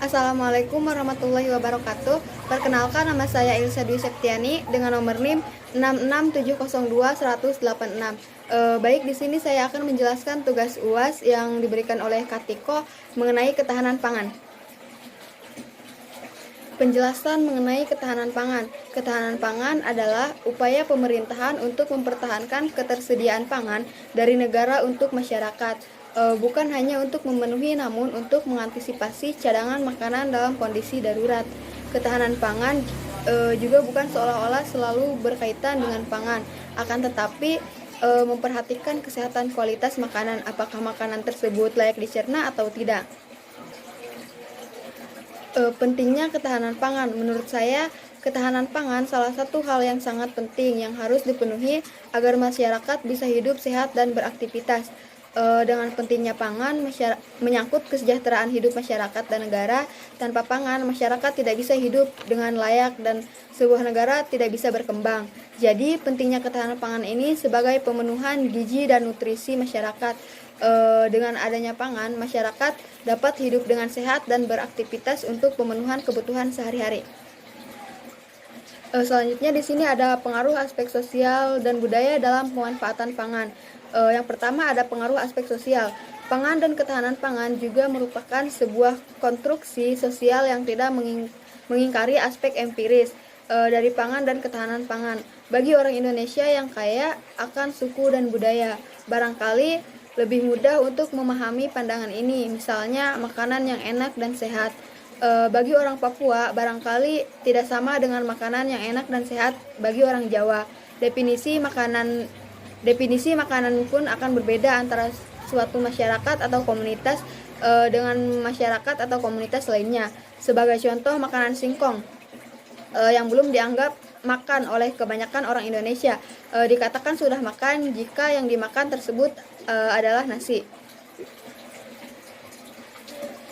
Assalamualaikum warahmatullahi wabarakatuh. Perkenalkan, nama saya Ilsa Dwi Septiani dengan nomor NIM 66702-186. Baik, di sini saya akan menjelaskan tugas UAS yang diberikan oleh Katiko mengenai ketahanan pangan. Penjelasan mengenai ketahanan pangan. Ketahanan pangan adalah upaya pemerintahan untuk mempertahankan ketersediaan pangan dari negara untuk masyarakat. Bukan hanya untuk memenuhi, namun untuk mengantisipasi cadangan makanan dalam kondisi darurat. Ketahanan pangan juga bukan seolah-olah selalu berkaitan dengan pangan, akan tetapi memperhatikan kesehatan kualitas makanan, apakah makanan tersebut layak dicerna atau tidak. Pentingnya ketahanan pangan. Menurut saya, ketahanan pangan salah satu hal yang sangat penting yang harus dipenuhi agar masyarakat bisa hidup sehat dan beraktivitas. Dengan pentingnya pangan menyangkut kesejahteraan hidup masyarakat dan negara. Tanpa pangan, masyarakat tidak bisa hidup dengan layak dan sebuah negara tidak bisa berkembang. Jadi, pentingnya ketahanan pangan ini sebagai pemenuhan gizi dan nutrisi masyarakat. Dengan adanya pangan, masyarakat dapat hidup dengan sehat dan beraktivitas untuk pemenuhan kebutuhan sehari-hari. Selanjutnya di sini ada pengaruh aspek sosial dan budaya dalam pemanfaatan pangan. Yang pertama ada pengaruh aspek sosial. Pangan dan ketahanan pangan juga merupakan sebuah konstruksi sosial yang tidak mengingkari aspek empiris dari pangan dan ketahanan pangan. Bagi orang Indonesia yang kaya akan suku dan budaya, barangkali lebih mudah untuk memahami pandangan ini, misalnya makanan yang enak dan sehat. Bagi orang Papua, barangkali tidak sama dengan makanan yang enak dan sehat bagi orang Jawa. Definisi makanan pun akan berbeda antara suatu masyarakat atau komunitas dengan masyarakat atau komunitas lainnya. Sebagai contoh, makanan singkong yang belum dianggap makan oleh kebanyakan orang Indonesia dikatakan sudah makan jika yang dimakan tersebut adalah nasi.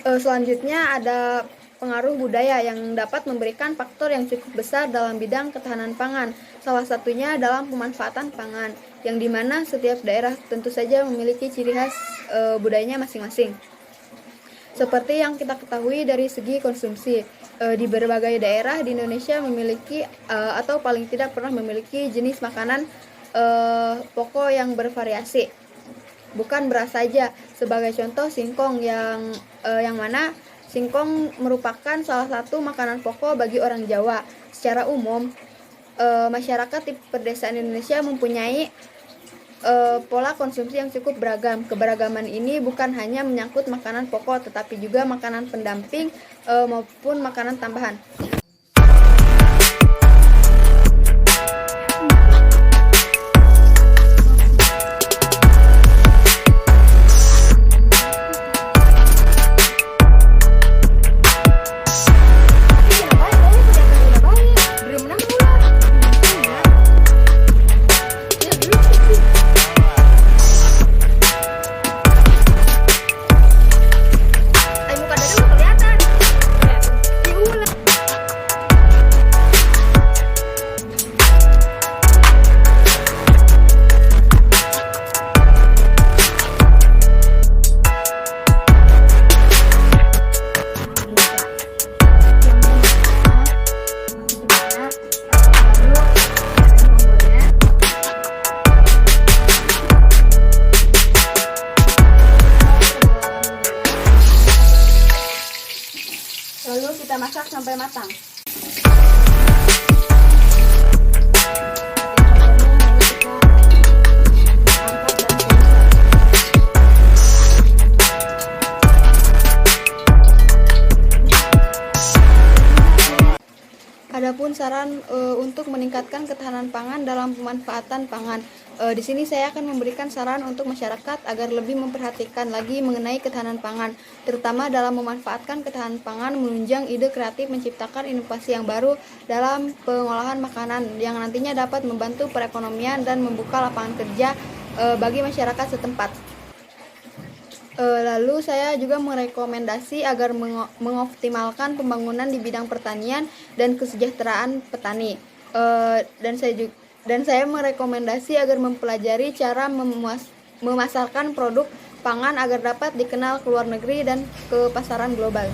Selanjutnya ada pengaruh budaya yang dapat memberikan faktor yang cukup besar dalam bidang ketahanan pangan. Salah satunya dalam pemanfaatan pangan, yang dimana setiap daerah tentu saja memiliki ciri khas budayanya masing-masing. Seperti yang kita ketahui dari segi konsumsi, di berbagai daerah di Indonesia memiliki atau paling tidak pernah memiliki jenis makanan pokok yang bervariasi. Bukan beras saja, sebagai contoh singkong yang mana singkong merupakan salah satu makanan pokok bagi orang Jawa. Secara umum, masyarakat di pedesaan Indonesia mempunyai pola konsumsi yang cukup beragam. Keberagaman ini bukan hanya menyangkut makanan pokok, tetapi juga makanan pendamping maupun makanan tambahan. Lalu kita masak sampai matang. Adapun saran untuk meningkatkan ketahanan pangan dalam pemanfaatan pangan. Di sini saya akan memberikan saran untuk masyarakat agar lebih memperhatikan lagi mengenai ketahanan pangan, terutama dalam memanfaatkan ketahanan pangan, menunjang ide kreatif menciptakan inovasi yang baru dalam pengolahan makanan yang nantinya dapat membantu perekonomian dan membuka lapangan kerja bagi masyarakat setempat. Lalu saya juga merekomendasi agar mengoptimalkan pembangunan di bidang pertanian dan kesejahteraan petani. Dan saya merekomendasi agar mempelajari cara memasarkan produk pangan agar dapat dikenal ke luar negeri dan ke pasaran global.